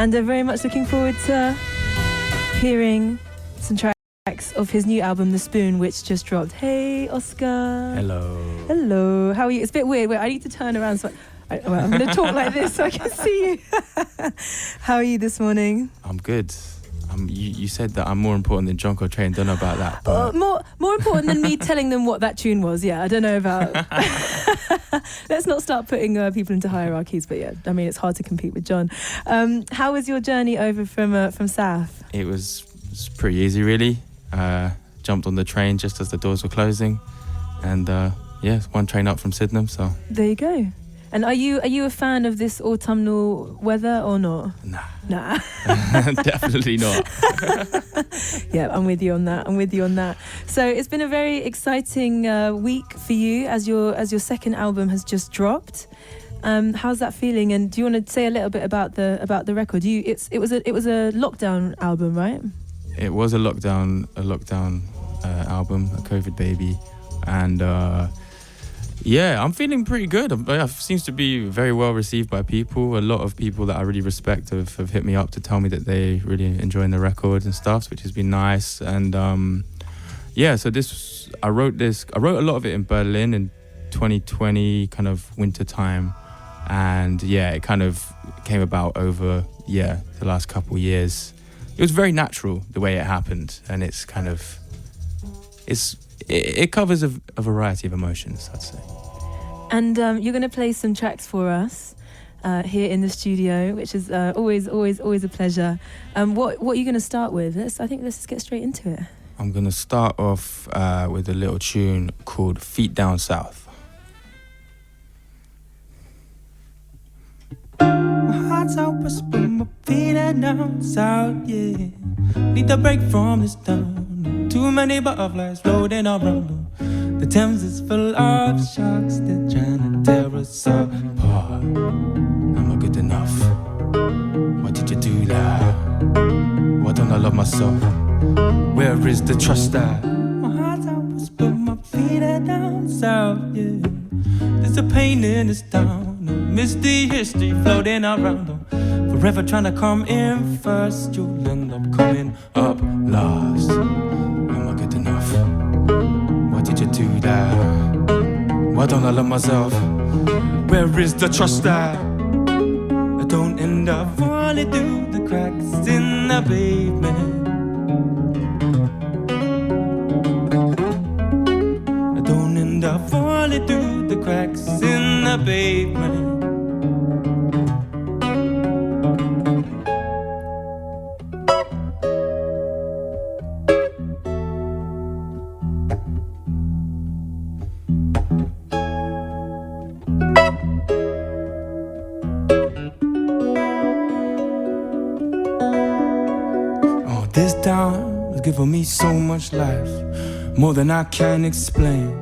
and very much looking forward to hearing some tracks of his new album, The Spoon, which just dropped. Hey, Oscar. Hello. How are you? It's a bit weird. Wait, I need to turn around so I'm going to talk like this so I can see you. How are you this morning? I'm good. You said that I'm more important than John Coltrane. Don't know about that. But... More important than me telling them what that tune was. Yeah, I don't know about. Let's not start putting people into hierarchies. But yeah, I mean, it's hard to compete with John. How was your journey over from South? It was pretty easy, really. Jumped on the train just as the doors were closing, and one train up from Sydenham. So there you go. And are you a fan of this autumnal weather or not? Nah. Definitely not. Yeah, I'm with you on that. So it's been a very exciting week for you as your second album has just dropped. How's that feeling? And do you want to say a little bit about the record? It was a lockdown album, right? It was a lockdown album, a COVID baby, and. Yeah, I'm feeling pretty good. It seems to be very well received by people. A lot of people that I really respect have hit me up to tell me that they really enjoying the record and stuff, which has been nice. And so I wrote a lot of it in Berlin in 2020, kind of winter time. And it kind of came about over the last couple of years. It was very natural the way it happened, and it's kind of it covers a variety of emotions, I'd say. And you're going to play some tracks for us here in the studio, which is always a pleasure. What are you going to start with? Let's just get straight into it. I'm going to start off with a little tune called Feet Down South. My heart's out, whisper, my feet are down south, yeah. Need a break from this town. Too many butterflies floating around. The Thames is full of sharks. They're trying to tear us apart. Am I good enough? Why did you do that? Why don't I love myself? Where is the trust that? My heart's out, whisper, my feet are down south, yeah. There's a pain in this town, a misty history floating around. Forever trying to come in first, you'll end up coming up last. Am I good enough? Why did you do that? Why don't I love myself? Where is the trust that I don't end up falling through the cracks in the pavement? I don't end up falling through the cracks in the pavement. This town has given me so much life, more than I can explain.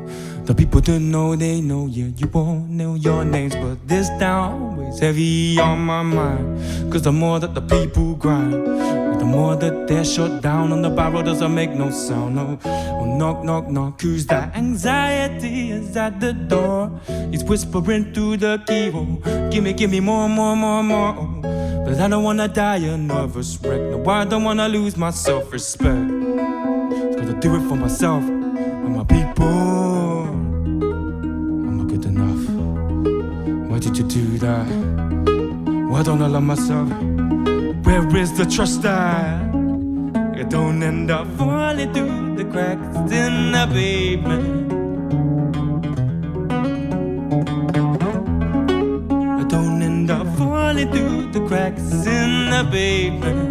The people that know, they know, yeah, you won't know your names. But this town weighs heavy on my mind, cause the more that the people grind, the more that they're shut down. On the barrel doesn't make no sound, no. Oh, knock, knock, knock, cause that anxiety is at the door. He's whispering through the keyhole, gimme more, more, more, more, oh. But I don't wanna die a nervous wreck. No, I don't wanna lose my self-respect. Just gotta do it for myself and my people. Am I good enough? Why did you do that? Why don't I love myself? Where is the trust that I don't end up falling through the cracks in the pavement? I don't end up falling through the cracks in the pavement.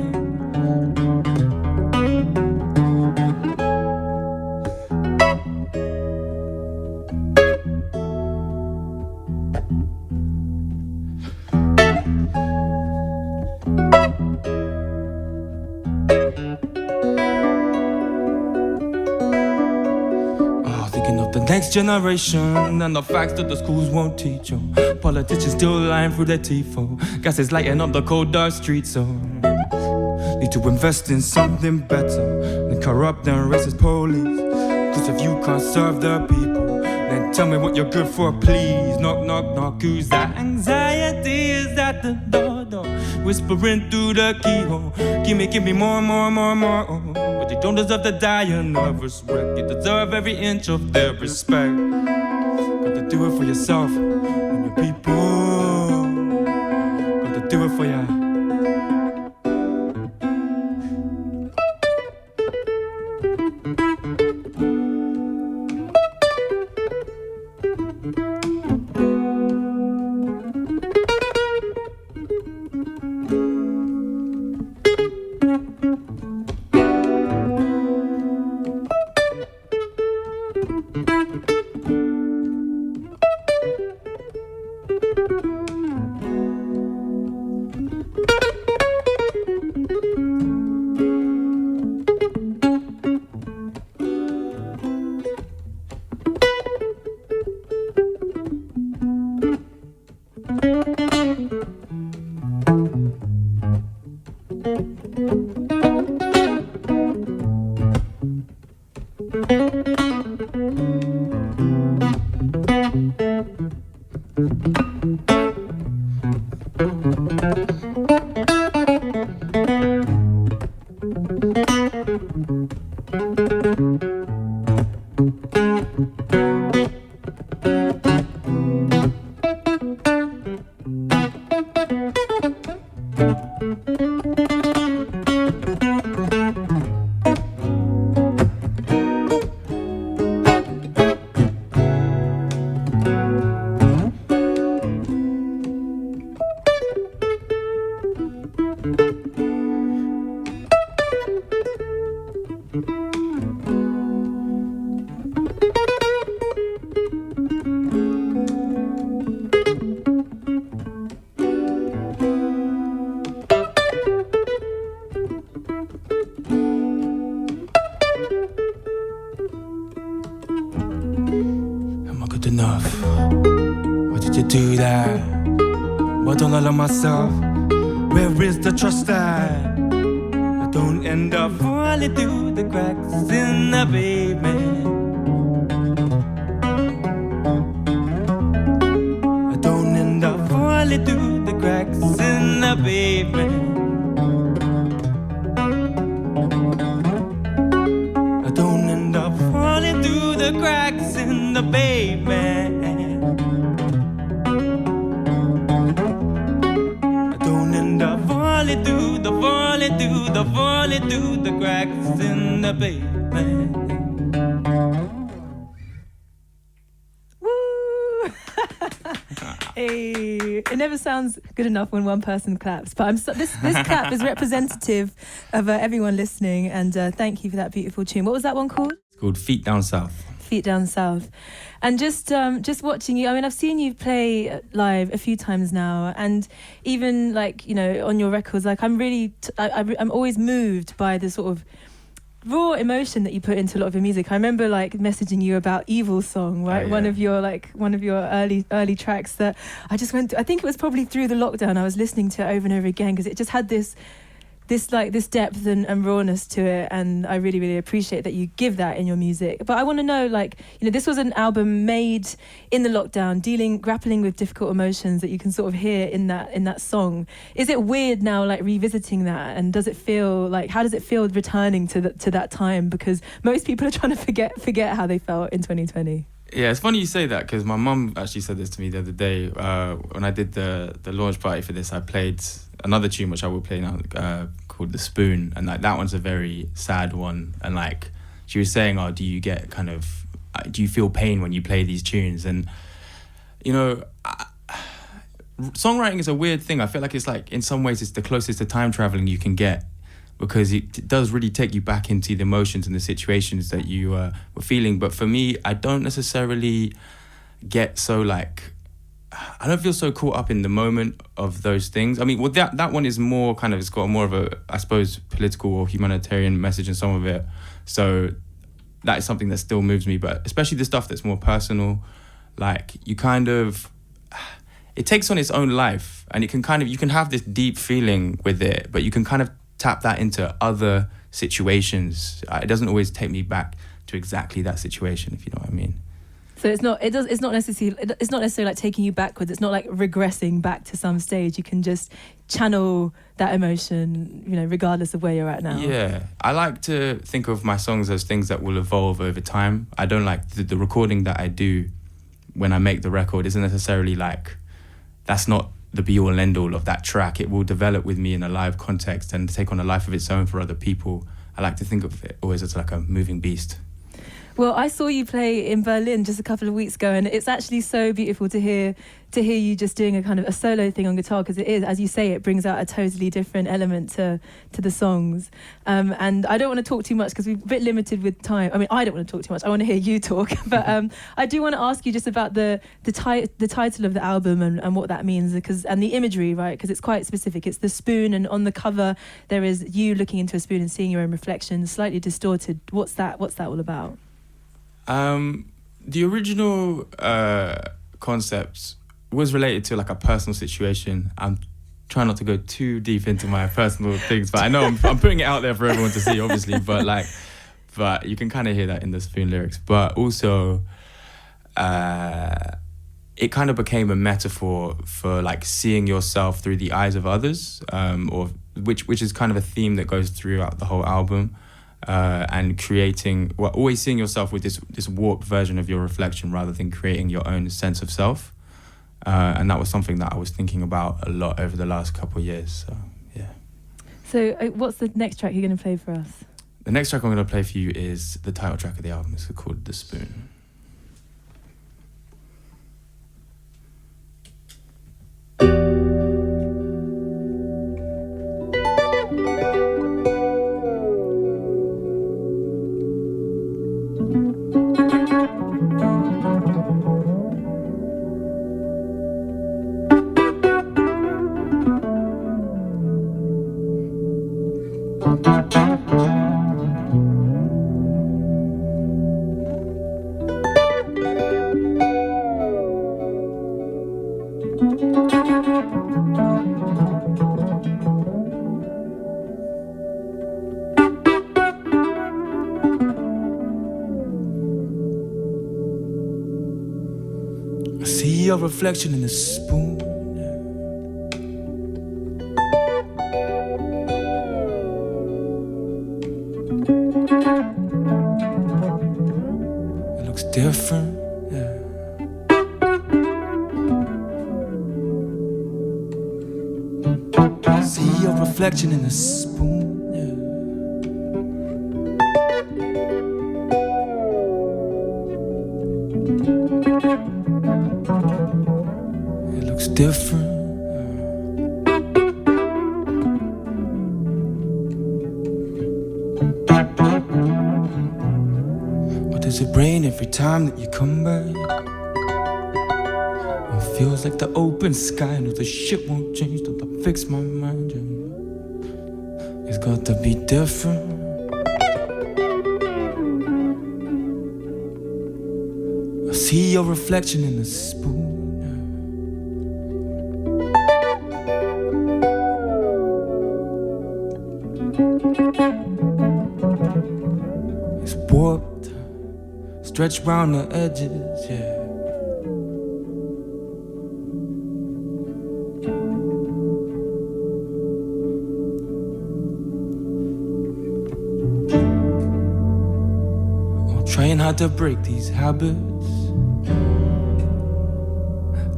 Next generation and the facts that the schools won't teach you. Politicians still lying through their teeth. Oh, gas is lighting up the cold dark streets. So need to invest in something better than corrupt and racist police. Cause if you can't serve the people, then tell me what you're good for, please. Knock, knock, knock, cause that anxiety is at the door. whispering through the keyhole. Give me more, more, more, more. Oh, but you don't deserve to die a nervous wreck. You deserve every inch of their respect. Got to do it for yourself and your people. Got to do it for ya. Enough. Why did you do that? Why don't I love myself? Where is the trust that I don't end up falling through the cracks in the pavement? I don't end up falling through the cracks in the pavement. I don't end up falling through the cracks in the pavement. I don't end up falling through the cracks in the pavement. Woo! Hey, it never sounds good enough when one person claps, but this clap is representative of everyone listening, and thank you for that beautiful tune. What was that one called? It's called Feet Down South. Feet Down South. And just watching you, I mean, I've seen you play live a few times now, and even like, you know, on your records, like I'm really I'm always moved by the sort of raw emotion that you put into a lot of your music. I remember like messaging you about Evil Song, right? Oh, yeah. one of your early tracks that I just went to, I think it was probably through the lockdown I was listening to it over and over again, because it just had this depth and rawness to it, and I really, really appreciate that you give that in your music. But I want to know, like, you know, this was an album made in the lockdown, grappling with difficult emotions that you can sort of hear in that song. Is it weird now, like, revisiting that, and does it feel like, how does it feel returning to that time? Because most people are trying to forget how they felt in 2020. Yeah, it's funny you say that, because my mum actually said this to me the other day. When I did the launch party for this, I played another tune which I will play now, called The Spoon, and like that one's a very sad one. And like she was saying, oh, do you feel pain when you play these tunes? And you know, songwriting is a weird thing. I feel like it's like, in some ways, it's the closest to time traveling you can get, because it does really take you back into the emotions and the situations that you were feeling. But for me, I don't necessarily get so like, I don't feel so caught up in the moment of those things. I mean, well, that one is more kind of, it's got more of a, I suppose, political or humanitarian message in some of it. So that is something that still moves me. But especially the stuff that's more personal, like you kind of, it takes on its own life, and it can kind of, you can have this deep feeling with it, but you can kind of tap that into other situations. It doesn't always take me back to exactly that situation, if you know what I mean. So it's not necessarily like taking you backwards. It's not like regressing back to some stage. You can just channel that emotion, regardless of where you're at now? Yeah, I like to think of my songs as things that will evolve over time. I don't like the recording that I do when I make the record isn't necessarily like, that's not the be all and end all of that track. It will develop with me in a live context and take on a life of its own for other people. I like to think of it always as like a moving beast. Well, I saw you play in Berlin just a couple of weeks ago, and it's actually so beautiful to hear you just doing a kind of a solo thing on guitar, because it is, as you say, it brings out a totally different element to the songs. And I don't want to talk too much because we're a bit limited with time. I mean, I don't want to talk too much. I want to hear you talk. But I do want to ask you just about the title of the album and what that means, and the imagery, right? Because it's quite specific. It's the spoon, and on the cover there is you looking into a spoon and seeing your own reflection, slightly distorted. What's that all about? The original concept was related to like a personal situation. I'm trying not to go too deep into my personal things, but I know I'm putting it out there for everyone to see, obviously. But you can kind of hear that in the Spoon lyrics. But also, it kind of became a metaphor for like seeing yourself through the eyes of others, or which is kind of a theme that goes throughout the whole album. And creating, always seeing yourself with this warped version of your reflection rather than creating your own sense of self. And that was something that I was thinking about a lot over the last couple of years. So, yeah. So what's the next track you're going to play for us? The next track I'm going to play for you is the title track of the album. It's called The Spoon. I see your reflection in the spoon. It looks different, yeah. I see your reflection in the spoon, yeah. Different. But does it rain every time that you come back? It feels like the open sky. No, the shit won't change till I fix my mind. It's got to be different. I see your reflection in the spoon. It's warped, stretched round the edges, yeah. I'm trying hard to break these habits.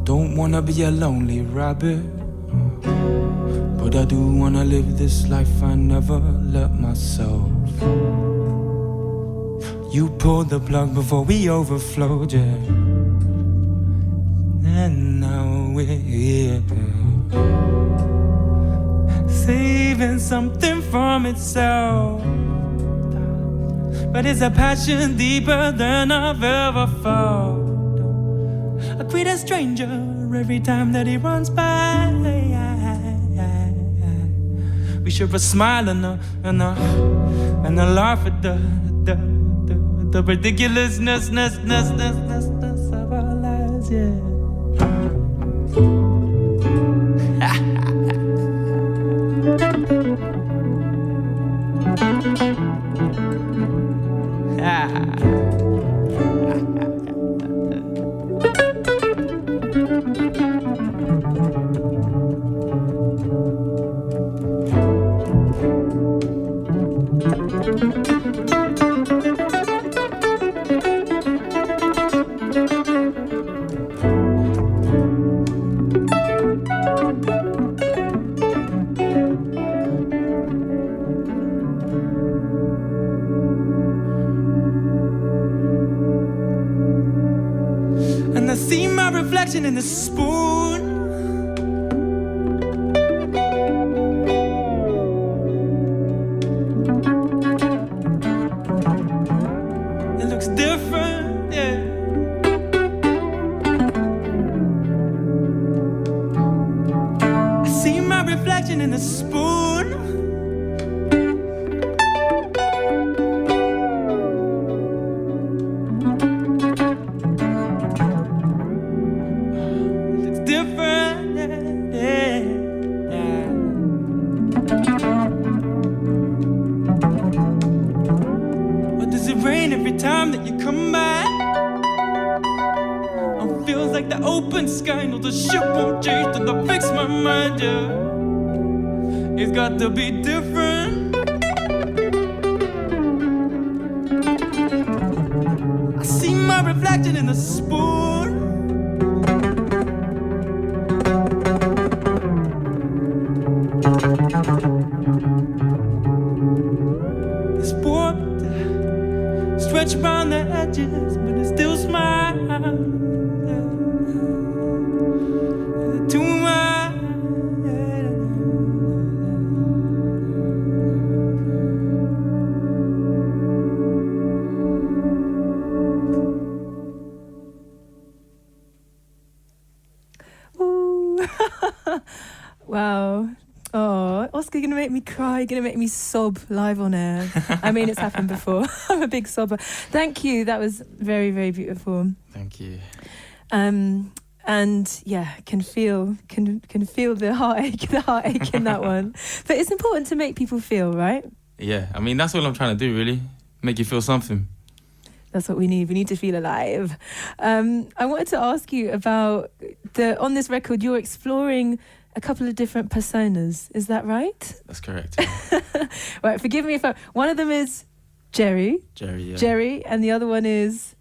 Don't wanna be a lonely rabbit, but I do wanna live this life I never let myself. You pulled the plug before we overflowed, yeah. And now we're here, saving something from itself. But it's a passion deeper than I've ever felt. I greet a stranger every time that he runs by. We share a smile and a laugh at the ridiculousness of our lives, yeah. And I see my reflection in the spoon. It looks different, yeah. I see my reflection in the spoon. Open sky, no, the ship won't change till I fix my mind, yeah. It's got to be different. I see my reflection in the spoon. It's warped, stretched around the edges, but it still smiles. Wow. Oh, Oscar, you're going to make me cry. You're going to make me sob live on air. I mean, it's happened before. I'm a big sobber. Thank you. That was very, very beautiful. Thank you. And yeah, can feel the heartache in that one. But it's important to make people feel, right? Yeah, I mean, that's all I'm trying to do, really. Make you feel something. That's what we need. We need to feel alive. I wanted to ask you about on this record, you're exploring a couple of different personas. Is that right? That's correct. Right, forgive me if one of them is Jerry. Jerry, yeah. Jerry, and the other one is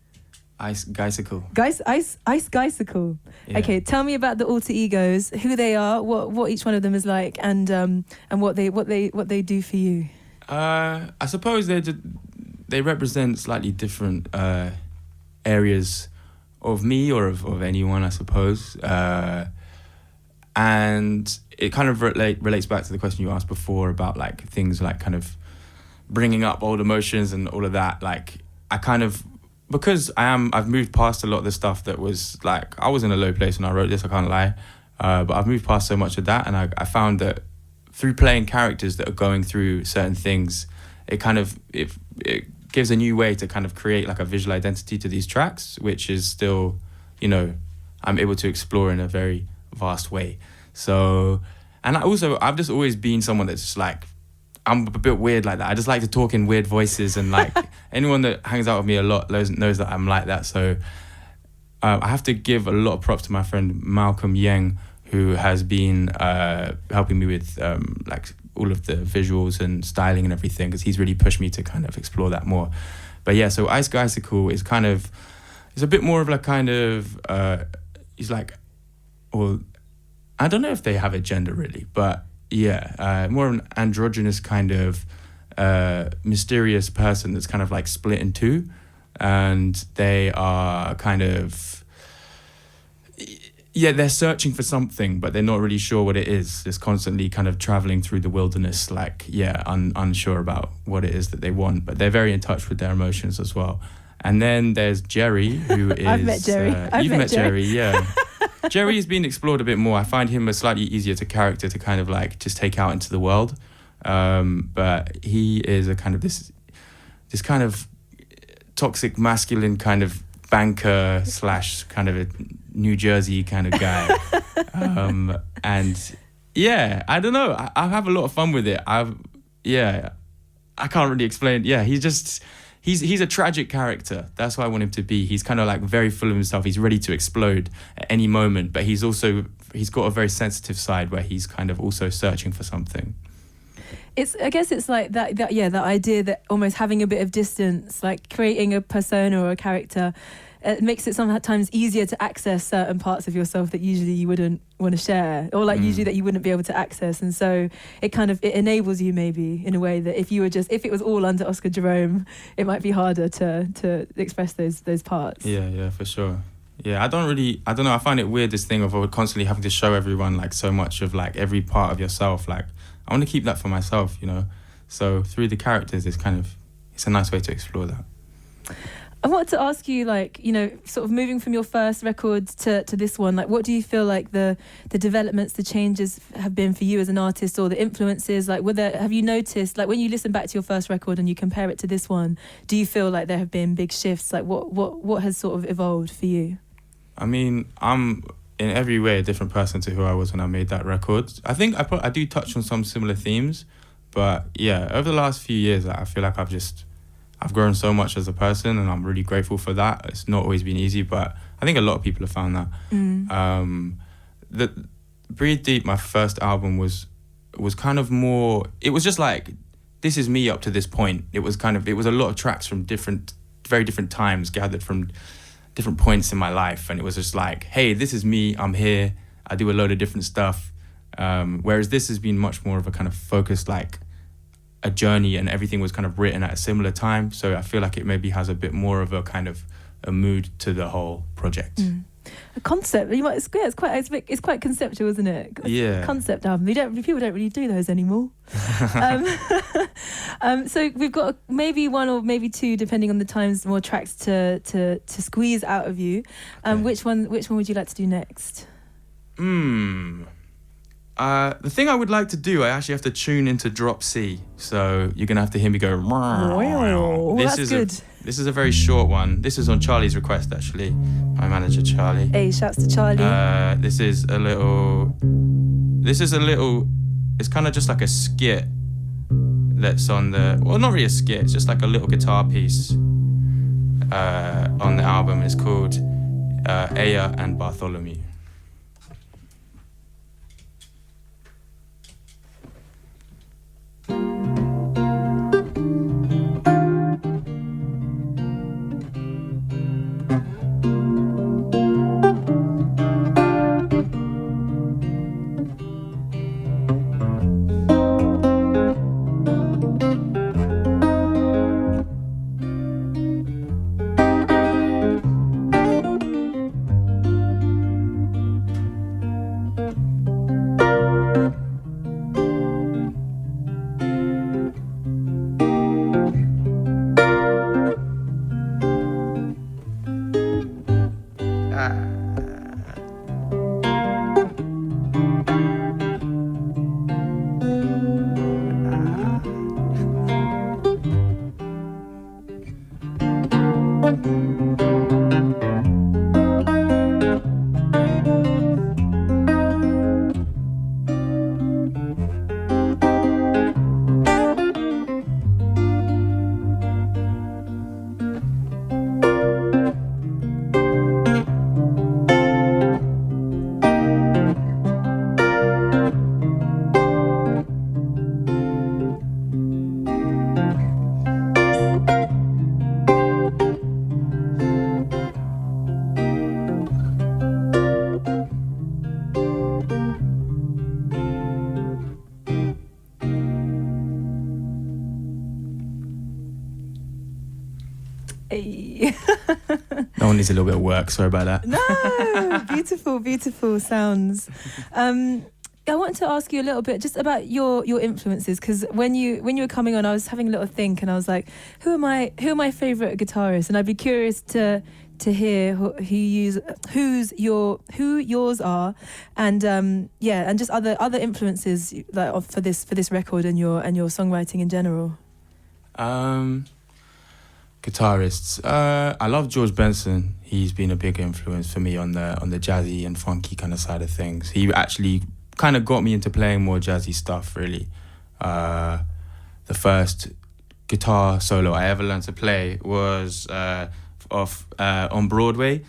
Ice Geisicle. Ice Geisicle. Yeah. Okay, tell me about the alter egos, who they are, what each one of them is like, and what they do for you. I suppose they represent slightly different areas of me or of anyone, I suppose. And it kind of relates back to the question you asked before about like things like kind of bringing up old emotions and all of that. Like I kind of, because I've moved past a lot of the stuff that was like, I was in a low place when I wrote this, I can't lie. But I've moved past so much of that, and I found that through playing characters that are going through certain things, it kind of, it gives a new way to kind of create like a visual identity to these tracks, which is still, I'm able to explore in a very vast way. So, and I've just always been someone that's just like, I'm a bit weird like that. I just like to talk in weird voices, and like anyone that hangs out with me a lot knows that I'm like that. So I have to give a lot of props to my friend Malcolm Yang, who has been helping me with like all of the visuals and styling and everything, because he's really pushed me to kind of explore that more. But yeah, so Ice Geisicle is kind of, it's a bit more of like kind of, he's like, well, I don't know if they have a gender really, but yeah, more of an androgynous kind of mysterious person that's kind of like split in two, and they are kind of, yeah, they're searching for something, but they're not really sure what it is. Just constantly kind of traveling through the wilderness, like, yeah, unsure about what it is that they want, but they're very in touch with their emotions as well. And then there's Jerry, who is... I've met Jerry. You've met Jerry, yeah. Jerry has been explored a bit more. I find him a slightly easier to character to kind of like just take out into the world. But he is a kind of this kind of toxic masculine kind of banker / kind of a New Jersey kind of guy. And yeah, I don't know. I have a lot of fun with it. I can't really explain. Yeah, he's a tragic character. That's what I want him to be. He's kind of like very full of himself. He's ready to explode at any moment, but he's got a very sensitive side where he's kind of also searching for something. I guess it's like that idea that almost having a bit of distance, like creating a persona or a character, it makes it sometimes easier to access certain parts of yourself that usually you wouldn't want to share, or like usually that you wouldn't be able to access. And so it enables you maybe in a way that if it was all under Oscar Jerome, it might be harder to express those parts. Yeah, for sure. Yeah, I don't know, I find it weird, this thing of constantly having to show everyone like so much of like every part of yourself. Like I want to keep that for myself, you know. So through the characters, it's a nice way to explore that. I wanted to ask you, like, you know, sort of moving from your first record to this one, like, what do you feel like the developments, the changes have been for you as an artist, or the influences? Like, have you noticed, like, when you listen back to your first record and you compare it to this one, do you feel like there have been big shifts? Like, what has sort of evolved for you? I mean, I'm in every way a different person to who I was when I made that record. I think I do touch on some similar themes, but yeah, over the last few years, I feel like I've grown so much as a person, and I'm really grateful for that. It's not always been easy, but I think a lot of people have found that. The Breathe Deep, my first album, was kind of more, it was just like, this is me up to this point. It was a lot of tracks from very different times, gathered from different points in my life, and it was just like, hey, this is me, I'm here, I do a load of different stuff. Whereas this has been much more of a kind of focused, like, a journey, and everything was kind of written at a similar time, so I feel like it maybe has a bit more of a kind of a mood to the whole project. A concept, it's quite conceptual, isn't it? Yeah, concept album. People don't really do those anymore. So we've got maybe one or maybe two, depending on the times, more tracks to squeeze out of you. Okay. Which one would you like to do next? The thing I would like to do, I actually have to tune into drop C, so you're gonna have to hear me go. Wow, that's good. This is a very short one. This is on Charlie's request, actually. My manager Charlie. Hey, shouts to Charlie. This is a little. It's kind of just like a skit that's on not really a skit. It's just like a little guitar piece on the album. It's called Aya and Bartholomew. That one needs a little bit of work. Sorry about that. No, beautiful sounds. I wanted to ask you a little bit just about your influences, because when you were coming on, I was having a little think, and I was like, who are my favorite guitarists? And I'd be curious to hear who yours are, and and just other influences like for this record and your songwriting in general. Guitarists. I love George Benson. He's been a big influence for me on the jazzy and funky kind of side of things. He actually kind of got me into playing more jazzy stuff, really. The first guitar solo I ever learned to play was on Broadway.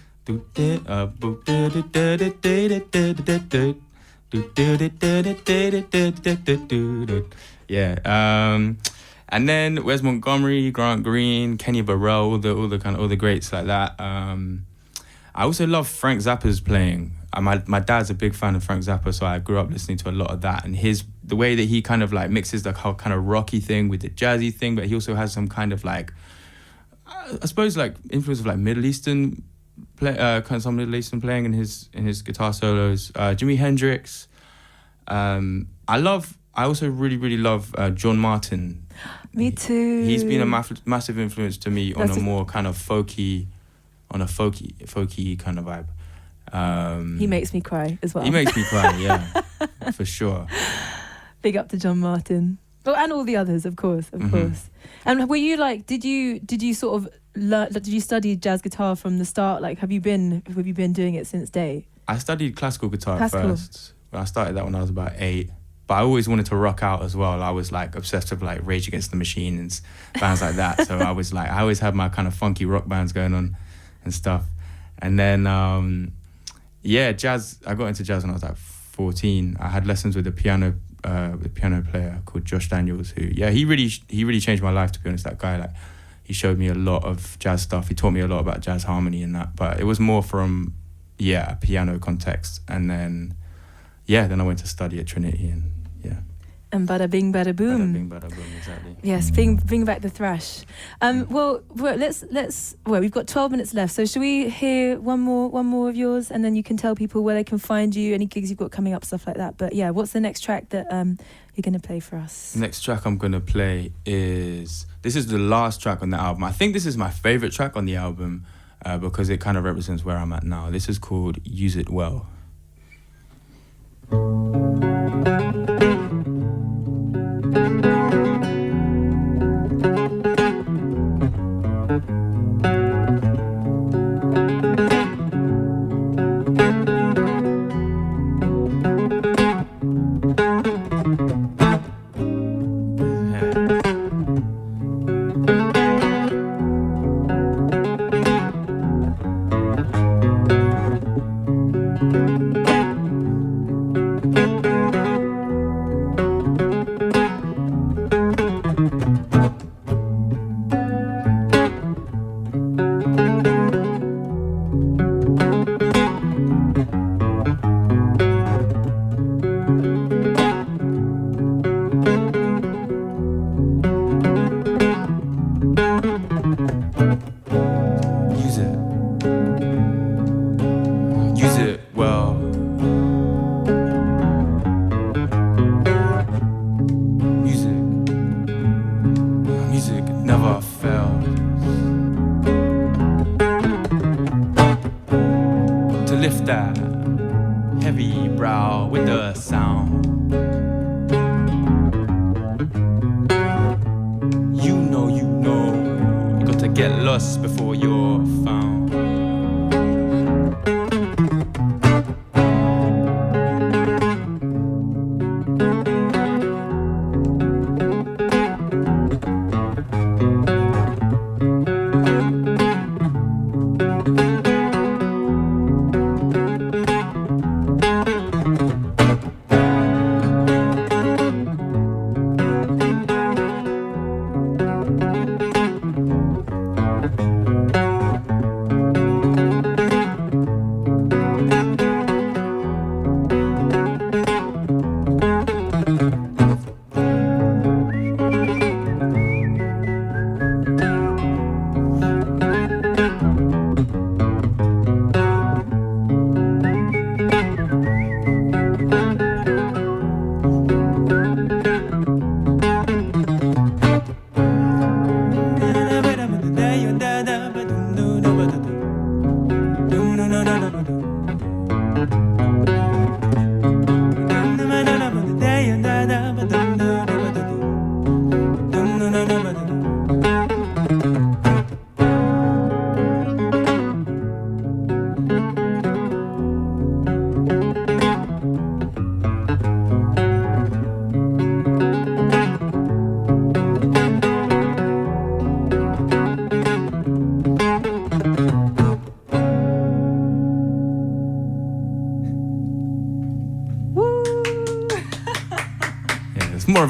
Yeah. And then Wes Montgomery, Grant Green, Kenny Burrell, all the greats like that. I also love Frank Zappa's playing. My dad's a big fan of Frank Zappa, so I grew up listening to a lot of that. And the way that he kind of like mixes the whole kind of rocky thing with the jazzy thing, but he also has some kind of like, I suppose like influence of like Middle Eastern kind of some Middle Eastern playing in his guitar solos. Jimi Hendrix. I also really love John Martin. Me too. He's been a massive influence to me on a more kind of folky kind of vibe. He makes me cry as well. He makes me cry, yeah, for sure. Big up to John Martin. Oh, and all the others, of course. And were you like, did you sort of did you study jazz guitar from the start? Like, have you been doing it since day? I studied classical guitar first. I started that when I was about 8. But I always wanted to rock out as well. I was like obsessed with like Rage Against the Machine and bands like that. So I always had my kind of funky rock bands going on and stuff. And then, jazz. I got into jazz when I was like 14. I had lessons with a piano player called Josh Daniels, who he really changed my life, to be honest. That guy, like, he showed me a lot of jazz stuff. He taught me a lot about jazz harmony and that. But it was more from a piano context. And then I went to study at Trinity and And bada bing, bada boom. Bada bing, bada boom, exactly. Yes, bring back the thrash. Well, we've got 12 minutes left. So should we hear one more of yours, and then you can tell people where they can find you, any gigs you've got coming up, stuff like that. But yeah, what's the next track that you're going to play for us? Next track I'm going to play is the last track on the album. I think this is my favorite track on the album because it kind of represents where I'm at now. This is called Use It Well.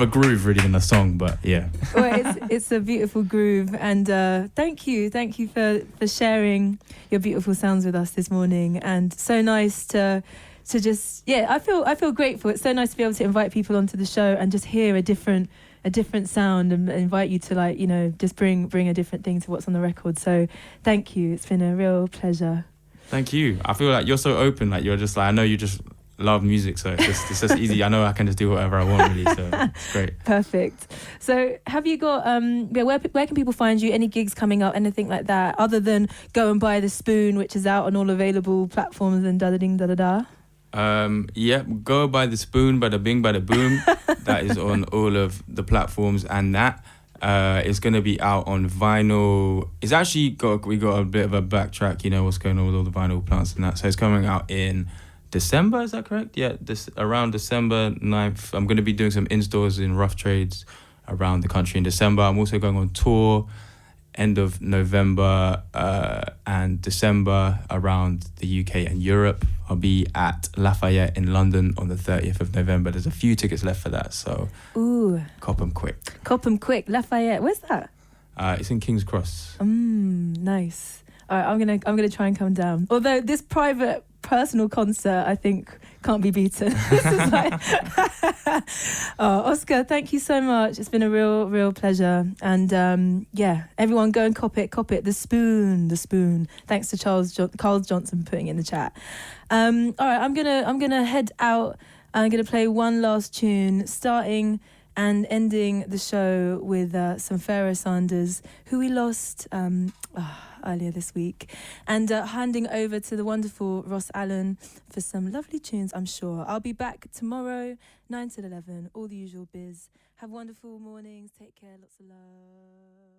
a groove really than a song, but yeah. Well, it's a beautiful groove, and thank you for sharing your beautiful sounds with us this morning, and so nice to just I feel grateful. It's so nice to be able to invite people onto the show and just hear a different sound and invite you to, like, you know, just bring a different thing to what's on the record. So thank you. It's been a real pleasure. Thank you. I feel like you're so open. Like, you're just like, I know you just love music, so it's just easy. I know I can just do whatever I want, really. So it's great. Perfect. So have you got where can people find you? Any gigs coming up? Anything like that? Other than go and buy The Spoon, which is out on all available platforms and da-da-ding da-da-da. Yeah, go by The Spoon, by the Bing, by the Boom. That is on all of the platforms, and that is going to be out on vinyl. It's actually we got a bit of a backtrack, you know, what's going on with all the vinyl plants and that. So it's coming out in December, is that correct? Yeah, around December 9th. I'm going to be doing some in-stores in rough trades around the country in December. I'm also going on tour end of November and December around the UK and Europe. I'll be at Lafayette in London on the 30th of November. There's a few tickets left for that, so cop them quick. Cop them quick. Lafayette, where's that? It's in King's Cross. Nice. All right, I'm gonna try and come down. Although this private personal concert, I think, can't be beaten. This is like Oscar, thank you so much. It's been a real pleasure. And everyone go and cop it. The Spoon. Thanks to Carl Johnson putting it in the chat. All right, I'm gonna head out. I'm gonna play one last tune, starting and ending the show with some Pharaoh Sanders, who we lost earlier this week, and handing over to the wonderful Ross Allen for some lovely tunes, I'm sure. I'll be back tomorrow, 9 till 11, all the usual biz. Have wonderful mornings. Take care. Lots of love.